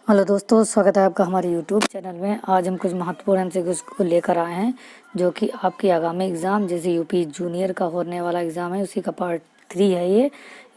Hello दोस्तों, स्वागत है आपका हमारे यूट्यूब चैनल में। आज हम कुछ महत्वपूर्ण एमसीक्यूज को लेकर आए हैं जो कि आपकी आगामी एग्ज़ाम जैसे यूपी जूनियर का होने वाला एग्ज़ाम है उसी का पार्ट 3 है।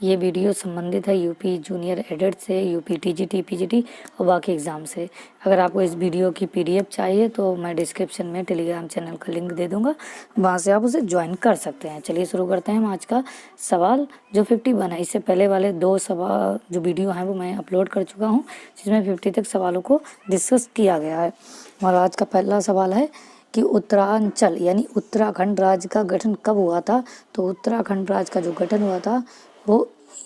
ये वीडियो संबंधित है यूपी जूनियर एडेड से, यूपी टीजीटी पीजीटी और बाकी एग्ज़ाम से। अगर आपको इस वीडियो की पीडीएफ चाहिए तो मैं डिस्क्रिप्शन में टेलीग्राम चैनल का लिंक दे दूँगा, वहाँ से आप उसे ज्वाइन कर सकते हैं। चलिए शुरू करते हैं हम आज का सवाल जो 51 है। इससे पहले वाले 2 सवाल जो वीडियो हैं वो मैं अपलोड कर चुका हूँ, जिसमें 50 तक सवालों को डिस्कस किया गया है। हमारा आज का पहला सवाल है कि उत्तरांचल यानी उत्तराखंड राज्य का गठन कब हुआ था। तो उत्तराखंड राज्य का जो गठन हुआ था वो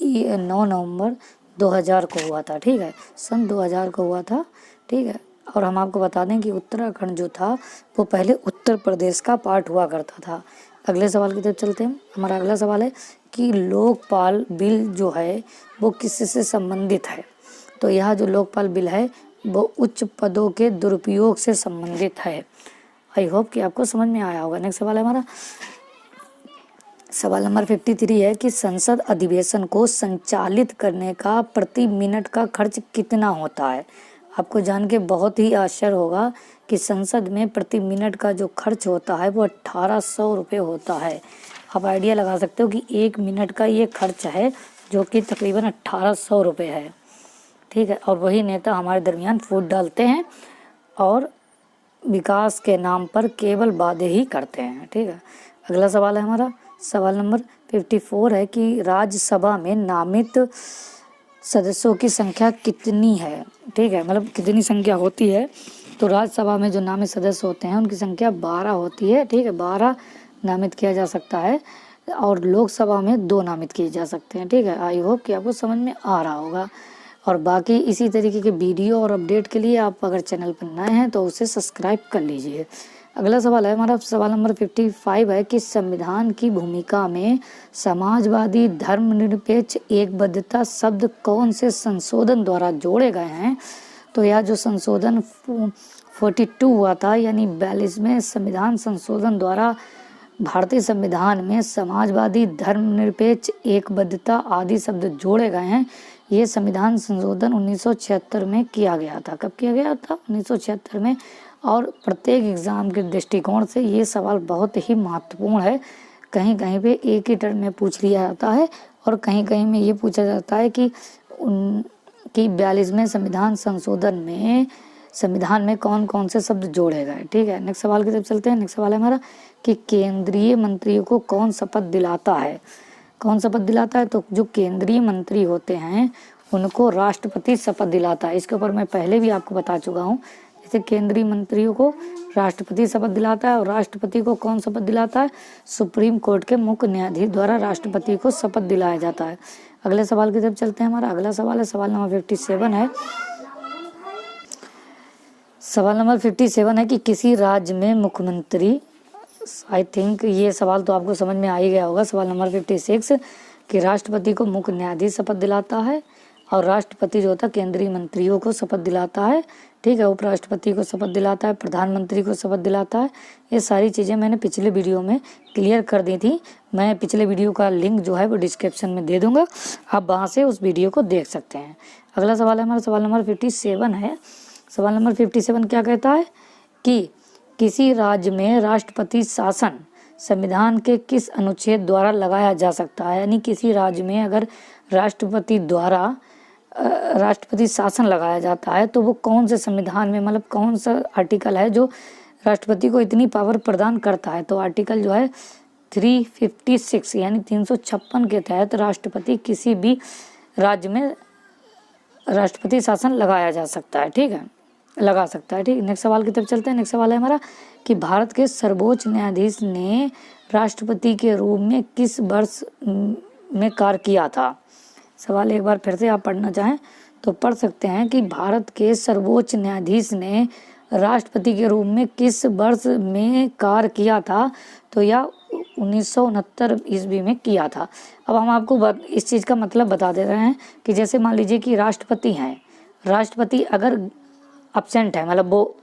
9 नवंबर 2000 को हुआ था। ठीक है, सन 2000 को हुआ था। ठीक है, और हम आपको बता दें कि उत्तराखंड जो था वो पहले उत्तर प्रदेश का पार्ट हुआ करता था। अगले सवाल की तरफ चलते हैं। हमारा अगला सवाल है कि लोकपाल बिल जो है वो किससे संबंधित है। तो यह जो लोकपाल बिल है वो उच्च पदों के दुरुपयोग से संबंधित है। आई होप कि आपको समझ में आया होगा। नेक्स्ट सवाल है हमारा सवाल नंबर 53 है कि संसद अधिवेशन को संचालित करने का प्रति मिनट का खर्च कितना होता है। आपको जान के बहुत ही आश्चर्य होगा कि संसद में प्रति मिनट का जो खर्च होता है वो 1800 रुपये होता है। आप आइडिया लगा सकते हो कि 1 मिनट का ये खर्च है जो कि तकरीबन 1800 रुपये है। ठीक है, और वही नेता हमारे दरमियान फूट डालते हैं और विकास के नाम पर केवल वादे ही करते हैं। ठीक है, अगला सवाल है हमारा सवाल नंबर 54 है कि राज्यसभा में नामित सदस्यों की संख्या कितनी है। ठीक है, मतलब कितनी संख्या होती है। तो राज्यसभा में जो नामित सदस्य होते हैं उनकी संख्या 12 होती है। ठीक है, 12 नामित किया जा सकता है और लोकसभा में 2 नामित किए जा सकते हैं। ठीक है, आई होप कि आपको समझ में आ रहा होगा। और बाकी इसी तरीके के वीडियो और अपडेट के लिए आप अगर चैनल पर नए हैं तो उसे सब्सक्राइब कर लीजिए। अगला सवाल है हमारा सवाल नंबर 55 है कि संविधान की भूमिका में समाजवादी धर्मनिरपेक्ष एकबद्धता शब्द कौन से संशोधन द्वारा जोड़े गए हैं। तो यह जो संशोधन 42 हुआ था यानी 42वें संविधान संशोधन द्वारा भारतीय संविधान में समाजवादी धर्मनिरपेक्ष एकबद्धता आदि शब्द जोड़े गए हैं। ये संविधान संशोधन 1976 में किया गया था। कब किया गया था? 1976 में। और प्रत्येक एग्ज़ाम के दृष्टिकोण से ये सवाल बहुत ही महत्वपूर्ण है। कहीं कहीं पे एक ही टर्म में पूछ लिया जाता है और कहीं कहीं में ये पूछा जाता है कि 42वें संविधान संशोधन में संविधान में कौन कौन से शब्द जोड़े गए। ठीक है, नेक्स्ट सवाल की तरफ चलते हैं। नेक्स्ट सवाल है हमारा कि केंद्रीय मंत्रियों को कौन शपथ दिलाता है। कौन शपथ दिलाता है? तो जो केंद्रीय मंत्री होते हैं उनको राष्ट्रपति शपथ दिलाता है। इसके ऊपर मैं पहले भी आपको बता चुका हूँ। जैसे केंद्रीय मंत्रियों को राष्ट्रपति शपथ दिलाता है और राष्ट्रपति को कौन शपथ दिलाता है? सुप्रीम कोर्ट के मुख्य न्यायाधीश द्वारा राष्ट्रपति को शपथ दिलाया जाता है। अगले सवाल की तरफ चलते हैं। हमारा अगला सवाल है सवाल नंबर 57 है। सवाल नंबर 57 है कि किसी राज्य में मुख्यमंत्री, आई थिंक ये सवाल तो आपको समझ में आ ही गया होगा। सवाल नंबर 56 कि राष्ट्रपति को मुख्य न्यायाधीश शपथ दिलाता है और राष्ट्रपति जो होता है केंद्रीय मंत्रियों को शपथ दिलाता है। ठीक है, उपराष्ट्रपति को शपथ दिलाता है, प्रधानमंत्री को शपथ दिलाता है। ये सारी चीज़ें मैंने पिछले वीडियो में क्लियर कर दी थी। मैं पिछले वीडियो का लिंक जो है वो डिस्क्रिप्शन में दे दूँगा, आप वहाँ से उस वीडियो को देख सकते हैं। अगला सवाल है हमारा सवाल नंबर 57 है। सवाल नंबर 57 क्या कहता है कि किसी राज्य में राष्ट्रपति शासन संविधान के किस अनुच्छेद द्वारा लगाया जा सकता है। यानी किसी राज्य में अगर राष्ट्रपति द्वारा राष्ट्रपति शासन लगाया जाता है तो वो कौन से संविधान में, मतलब कौन सा आर्टिकल है जो राष्ट्रपति को इतनी पावर प्रदान करता है। तो आर्टिकल जो है 356 यानी 356 के तहत राष्ट्रपति किसी भी राज्य में राष्ट्रपति शासन लगाया जा सकता है। ठीक है, लगा सकता है। ठीक, नेक्स्ट सवाल की तरफ चलते हैं। नेक्स्ट सवाल है हमारा कि भारत के सर्वोच्च न्यायाधीश ने राष्ट्रपति के रूप में किस वर्ष में कार्य किया था। सवाल एक बार फिर से आप पढ़ना चाहें तो पढ़ सकते हैं कि भारत के सर्वोच्च न्यायाधीश ने राष्ट्रपति के रूप में किस वर्ष में कार्य किया था। तो यह 1969 ईस्वी में किया था। अब हम आपको इस चीज़ का मतलब बता दे रहे हैं कि जैसे मान लीजिए कि राष्ट्रपति हैं, राष्ट्रपति अगर अब्सेंट है, मतलब वो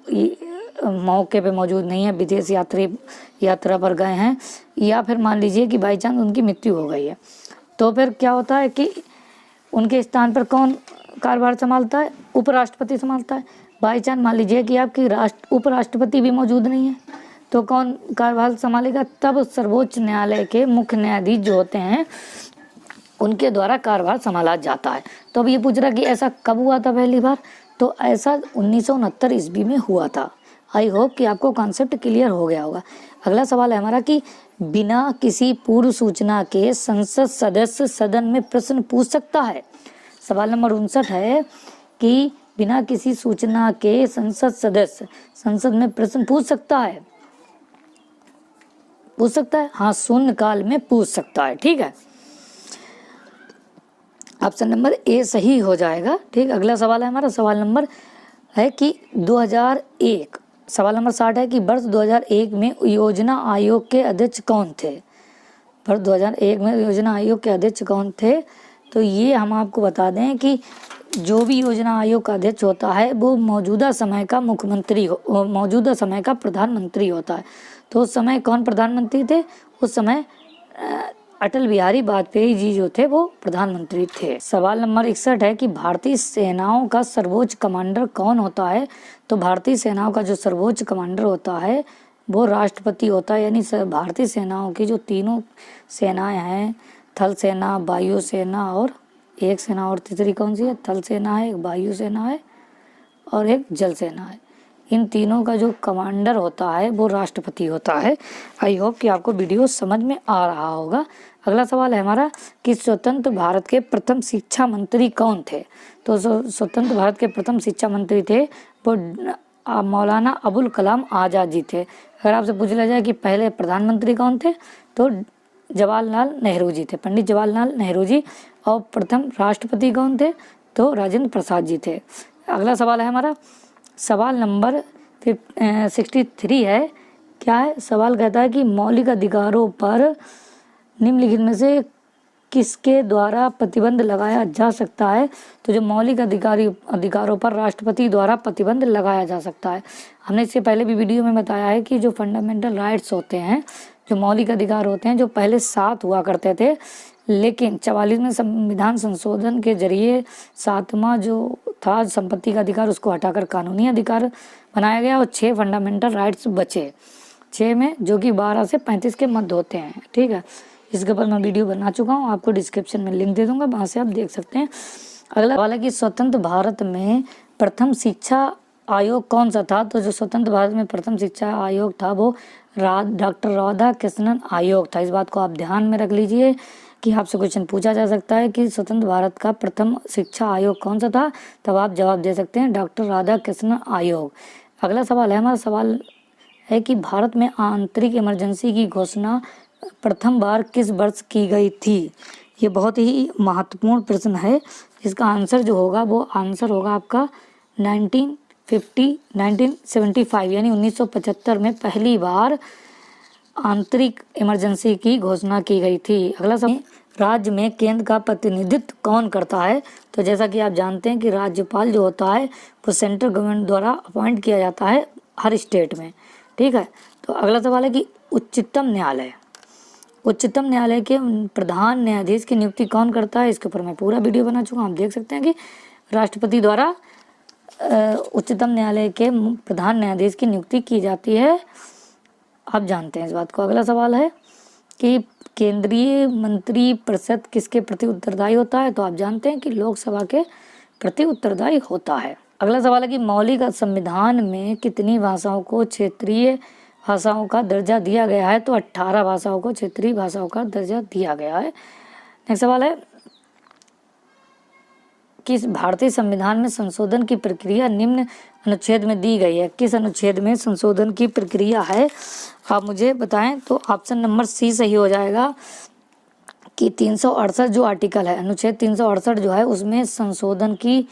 मौके पे मौजूद नहीं है, विदेश यात्रा पर गए हैं, या फिर मान लीजिए कि बाई चांस उनकी मृत्यु हो गई है, तो फिर क्या होता है कि उनके स्थान पर कौन कार्यभार संभालता है? उपराष्ट्रपति संभालता है। बाई चांस मान लीजिए कि आपकी उपराष्ट्रपति भी मौजूद नहीं है तो कौन कार्यभार संभालेगा? तब सर्वोच्च न्यायालय के मुख्य न्यायाधीश जो होते हैं उनके द्वारा कार्यभार संभाला जाता है। तो अब ये पूछ रहा कि ऐसा कब हुआ था पहली बार? तो ऐसा 1969 ईस्वी में हुआ था। आई होप कि आपको कॉन्सेप्ट क्लियर हो गया होगा। अगला सवाल है हमारा कि बिना किसी पूर्व सूचना के संसद सदस्य सदन में प्रश्न पूछ सकता है। सवाल नंबर 59 है कि बिना किसी सूचना के संसद सदस्य संसद में प्रश्न पूछ सकता है। पूछ सकता है, हाँ, शून्यकाल में पूछ सकता है। ठीक है, ऑप्शन नंबर ए सही हो जाएगा। ठीक, अगला सवाल है हमारा, सवाल नंबर है कि 2001, सवाल नंबर 60 है कि वर्ष 2001 में योजना आयोग के अध्यक्ष कौन थे? वर्ष 2001 में योजना आयोग के अध्यक्ष कौन थे? तो ये हम आपको बता दें कि जो भी योजना आयोग का अध्यक्ष होता है वो मौजूदा समय का मुख्यमंत्री मौजूदा समय का प्रधानमंत्री होता है। तो उस समय कौन प्रधानमंत्री थे? उस समय अटल बिहारी वाजपेयी जी जो थे वो प्रधानमंत्री थे। सवाल नंबर 61 है कि भारतीय सेनाओं का सर्वोच्च कमांडर कौन होता है? तो भारतीय सेनाओं का जो सर्वोच्च कमांडर होता है वो राष्ट्रपति होता है। यानी भारतीय सेनाओं की जो तीनों सेनाएं हैं, थल सेना, वायु सेना और एक सेना और तीसरी कौन सी है? थल सेना है, एक वायु सेना है और एक जल सेना है। इन तीनों का जो कमांडर होता है वो राष्ट्रपति होता है। आई होप कि आपको वीडियो समझ में आ रहा होगा। अगला सवाल है हमारा कि स्वतंत्र भारत के प्रथम शिक्षा मंत्री कौन थे? तो स्वतंत्र भारत के प्रथम शिक्षा मंत्री थे वो मौलाना अबुल कलाम आज़ाद जी थे। अगर आपसे पूछ लिया जाए कि पहले प्रधानमंत्री कौन थे तो जवाहरलाल नेहरू जी थे, पंडित जवाहरलाल नेहरू जी। और प्रथम राष्ट्रपति कौन थे? तो राजेंद्र प्रसाद जी थे। अगला सवाल है हमारा, सवाल नंबर 63 है। क्या है? सवाल कहता है कि मौलिक अधिकारों पर निम्नलिखित में से किसके द्वारा प्रतिबंध लगाया जा सकता है? तो जो मौलिक अधिकारों पर राष्ट्रपति द्वारा प्रतिबंध लगाया जा सकता है। हमने इससे पहले भी वीडियो में बताया है कि जो फंडामेंटल राइट्स होते हैं, जो मौलिक अधिकार होते हैं, जो पहले 7 हुआ करते थे, लेकिन 44वें संविधान संशोधन के जरिए 7वां जो था संपत्ति का अधिकार उसको हटाकर कानूनी अधिकार बनाया गया और 6 फंडामेंटल राइट्स बचे 6 में, जो कि 12 से 35 के मध्य होते हैं। ठीक है, इसके ऊपर मैं वीडियो बना चुका हूँ, आपको डिस्क्रिप्शन में लिंक दे दूंगा, वहाँ से आप देख सकते हैं। अगला सवाल है कि स्वतंत्र भारत में प्रथम शिक्षा आयोग कौन सा था? तो जो स्वतंत्र भारत में प्रथम शिक्षा आयोग था वो डॉक्टर राधा कृष्णन आयोग था। इस बात को आप ध्यान में रख लीजिए कि आपसे क्वेश्चन पूछा जा सकता है कि स्वतंत्र भारत का प्रथम शिक्षा आयोग कौन सा था, तब आप जवाब दे सकते हैं डॉक्टर राधा कृष्णन आयोग। अगला सवाल है हमारा, सवाल है कि भारत में आंतरिक इमरजेंसी की घोषणा प्रथम बार किस वर्ष की गई थी? ये बहुत ही महत्वपूर्ण प्रश्न है। इसका आंसर जो होगा वो आंसर होगा आपका 1975 यानी 1975 में पहली बार आंतरिक इमरजेंसी की घोषणा की गई थी। अगला सवाल, राज्य में केंद्र का प्रतिनिधित्व कौन करता है? तो जैसा कि आप जानते हैं कि राज्यपाल जो होता है वो सेंट्रल गवर्नमेंट द्वारा अपॉइंट किया जाता है हर स्टेट में। ठीक है, तो अगला सवाल है कि उच्चतम न्यायालय के प्रधान न्यायाधीश की नियुक्ति कौन करता है? इसके ऊपर मैं पूरा वीडियो बना चुका हूँ। आप देख सकते हैं कि राष्ट्रपति द्वारा उच्चतम न्यायालय के प्रधान न्यायाधीश की नियुक्ति की जाती है, आप जानते हैं इस बात को। अगला सवाल है कि केंद्रीय मंत्री परिषद किसके प्रति उत्तरदायी होता है? तो आप जानते हैं कि लोकसभा के प्रति उत्तरदायी होता है। अगला सवाल है कि मौलिक संविधान में कितनी भाषाओं को क्षेत्रीय भाषाओं का दर्जा दिया गया है? तो 18 भाषाओं को क्षेत्रीय भाषाओं का दर्जा दिया गया है। नेक्स्ट सवाल है कि भारतीय संविधान में संशोधन की प्रक्रिया निम्न अनुच्छेद में दी गई है। किस अनुच्छेद में संशोधन की प्रक्रिया है, आप मुझे बताएं। तो ऑप्शन नंबर सी सही हो जाएगा कि 368 जो आर्टिकल है, अनुच्छेद 368 जो है उसमें संशोधन की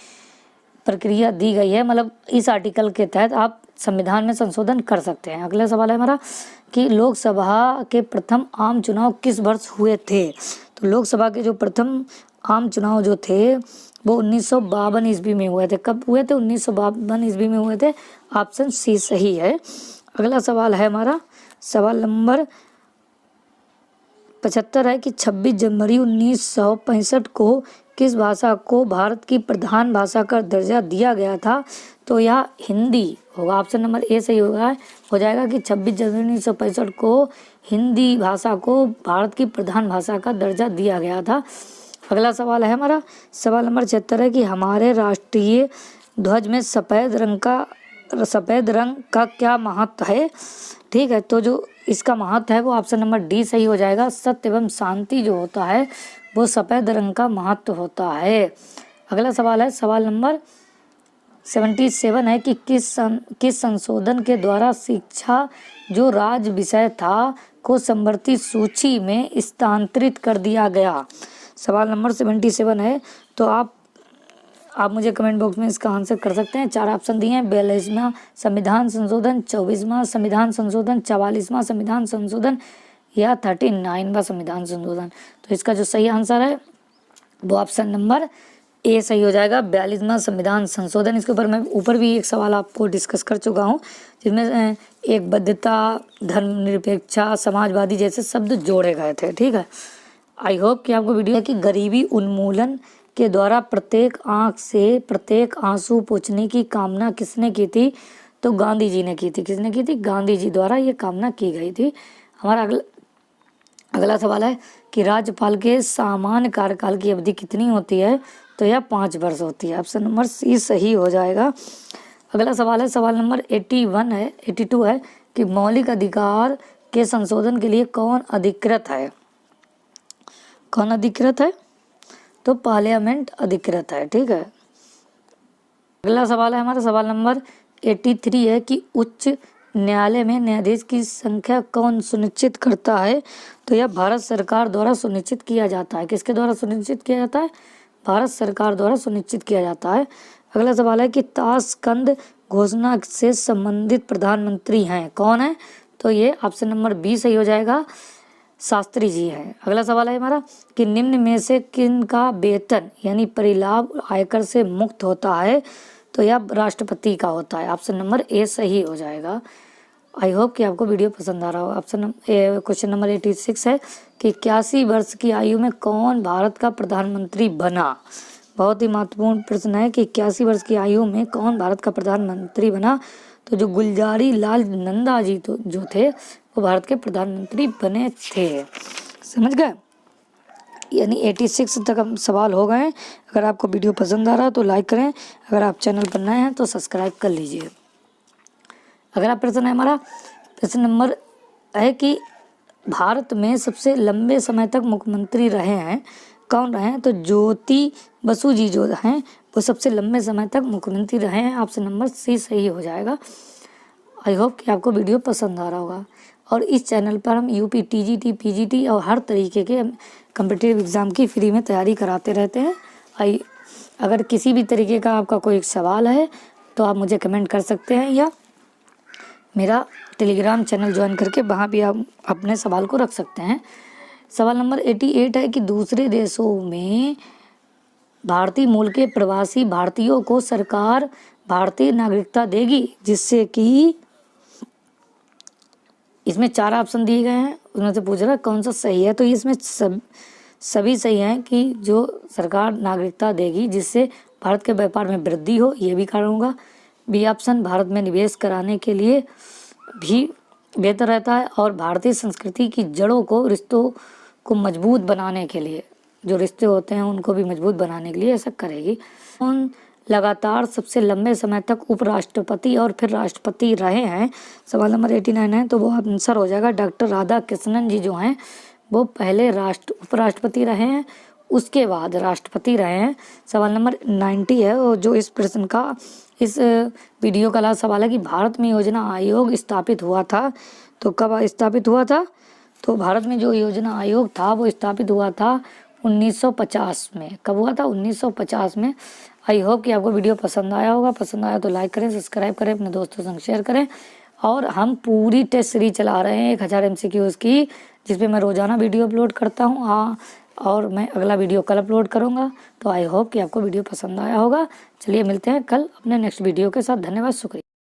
प्रक्रिया दी गई है। मतलब इस आर्टिकल के तहत आप संविधान में संशोधन कर सकते हैं। अगला सवाल है हमारा कि लोकसभा के प्रथम आम चुनाव किस वर्ष हुए थे? तो लोकसभा के जो प्रथम आम चुनाव जो थे वो 1952 ईस्वी में हुए थे। कब हुए थे? 1952 ईस्वी में हुए थे। ऑप्शन सी सही है। अगला सवाल है हमारा सवाल नंबर 75 है कि 26 जनवरी 1965 को किस भाषा को भारत की प्रधान भाषा का दर्जा दिया गया था? तो यह हिंदी होगा। ऑप्शन नंबर ए सही होगा, हो जाएगा कि 26 जनवरी 1965 को हिंदी भाषा को भारत की प्रधान भाषा का दर्जा दिया गया था। अगला सवाल है हमारा, सवाल नंबर 76 है कि हमारे राष्ट्रीय ध्वज में सफ़ेद रंग का क्या महत्व है? ठीक है, तो जो इसका महत्व है वो ऑप्शन नंबर डी सही हो जाएगा। सत्य एवं शांति जो होता है वो सफ़ेद रंग का महत्व होता है। अगला सवाल है, सवाल नंबर 77 है कि किस संशोधन के द्वारा शिक्षा जो राज्य विषय था को समवर्ती सूची में स्थानांतरित कर दिया गया? सवाल नंबर 77 है, तो आप मुझे कमेंट बॉक्स में इसका आंसर कर सकते हैं। 4 ऑप्शन दिए हैं, 42वां संविधान संशोधन, 24वां संविधान संशोधन, 44वां संविधान संशोधन या 39वां संविधान संशोधन। तो इसका जो सही आंसर है वो ऑप्शन नंबर ए सही हो जाएगा, 42वां संविधान संशोधन। इसके ऊपर मैं ऊपर भी एक सवाल आपको डिस्कस कर चुका हूँ, जिसमें एक बद्धता, धर्मनिरपेक्षता, समाजवादी जैसे शब्द जोड़े गए थे। ठीक है, आई होप कि आपको वीडियो है कि गरीबी उन्मूलन के द्वारा प्रत्येक आंख से प्रत्येक आंसू पोंछने की कामना किसने की थी? तो गांधी जी ने की थी। किसने की थी? गांधी जी द्वारा ये कामना की गई थी। हमारा अगला सवाल है कि राज्यपाल के सामान्य कार्यकाल की अवधि कितनी होती है? तो यह 5 वर्ष होती है। ऑप्शन नंबर सी सही हो जाएगा। अगला सवाल है, सवाल नंबर 82 है कि मौलिक अधिकार के संशोधन के लिए कौन अधिकृत है? कौन अधिकृत है? तो पार्लियामेंट अधिकृत है। ठीक है, अगला सवाल है हमारा, सवाल नंबर 83 है कि उच्च न्यायालय में न्यायाधीश की संख्या कौन सुनिश्चित करता है? तो यह भारत सरकार द्वारा सुनिश्चित किया जाता है। किसके द्वारा सुनिश्चित किया जाता है? भारत सरकार द्वारा सुनिश्चित किया जाता है। अगला सवाल है कि ताशकंद घोषणा से संबंधित प्रधानमंत्री हैं, कौन है? तो ये ऑप्शन नंबर बी सही हो जाएगा, शास्त्री जी हैं। अगला सवाल है हमारा कि निम्न में से किन का वेतन यानी परिलाभ आयकर से मुक्त होता है? तो यह राष्ट्रपति का होता है। ऑप्शन नंबर ए सही हो जाएगा। आई होप कि आपको वीडियो पसंद आ रहा हो। क्वेश्चन नंबर 86 है कि 81 वर्ष की आयु में कौन भारत का प्रधानमंत्री बना? बहुत ही महत्वपूर्ण प्रश्न है कि 81 वर्ष की आयु में कौन भारत का प्रधानमंत्री बना? तो जो गुलजारी लाल नंदा जी तो जो थे वो भारत के प्रधानमंत्री बने थे। समझ गए? यानी 86 तक हम सवाल हो गए। अगर आपको वीडियो पसंद आ रहा तो लाइक करें, अगर आप चैनल पर नए हैं तो सब्सक्राइब कर लीजिए। अगला प्रश्न है हमारा, प्रश्न नंबर है कि भारत में सबसे लंबे समय तक मुख्यमंत्री रहे हैं, कौन रहे हैं? तो ज्योति बसु जी जो हैं वो सबसे लंबे समय तक मुख्यमंत्री रहे हैं। ऑप्शन नंबर सी सही हो जाएगा। आई होप कि आपको वीडियो पसंद आ रहा होगा। और इस चैनल पर हम यूपी, टीजीटी, पीजीटी और हर तरीके के कॉम्पिटिटिव एग्ज़ाम की फ्री में तैयारी कराते रहते हैं। अगर किसी भी तरीके का आपका कोई सवाल है तो आप मुझे कमेंट कर सकते हैं या मेरा टेलीग्राम चैनल ज्वाइन करके वहाँ भी आप अपने सवाल को रख सकते हैं। सवाल नंबर 88 है कि दूसरे देशों में भारतीय मूल के प्रवासी भारतीयों को सरकार भारतीय नागरिकता देगी, जिससे कि इसमें 4 ऑप्शन दिए गए हैं, उसमें से पूछ रहा है कौन सा सही है। तो इसमें सभी सही हैं कि जो सरकार नागरिकता देगी जिससे भारत के व्यापार में वृद्धि हो, ये भी कारण होगा। बी ऑप्शन भारत में निवेश कराने के लिए भी बेहतर रहता है और भारतीय संस्कृति की जड़ों को, रिश्तों को मजबूत बनाने के लिए, जो रिश्ते होते हैं उनको भी मजबूत बनाने के लिए ऐसा करेगी। कौन लगातार सबसे लंबे समय तक उपराष्ट्रपति और फिर राष्ट्रपति रहे हैं? सवाल नंबर 89 है, तो वो आंसर हो जाएगा डॉक्टर राधा कृष्णन जी जो हैं वो पहले उपराष्ट्रपति रहे हैं, उसके बाद राष्ट्रपति रहे हैं। सवाल नंबर 90 है और जो इस प्रश्न का, इस वीडियो का लास्ट सवाल है कि भारत में योजना आयोग स्थापित हुआ था, तो कब स्थापित हुआ था? तो भारत में जो योजना आयोग था वो स्थापित हुआ था 1950 में। कब हुआ था? 1950 में। आई होप कि आपको वीडियो पसंद आया होगा। पसंद आया तो लाइक करें, सब्सक्राइब करें, अपने दोस्तों संग शेयर करें। और हम पूरी टेस्ट सीरीज चला रहे हैं 1000 MCQs की, जिसपे मैं रोज़ाना वीडियो अपलोड करता हूँ। हाँ, और मैं अगला वीडियो कल अपलोड करूँगा। तो आई होप कि आपको वीडियो पसंद आया होगा। चलिए मिलते हैं कल अपने नेक्स्ट वीडियो के साथ। धन्यवाद, शुक्रिया।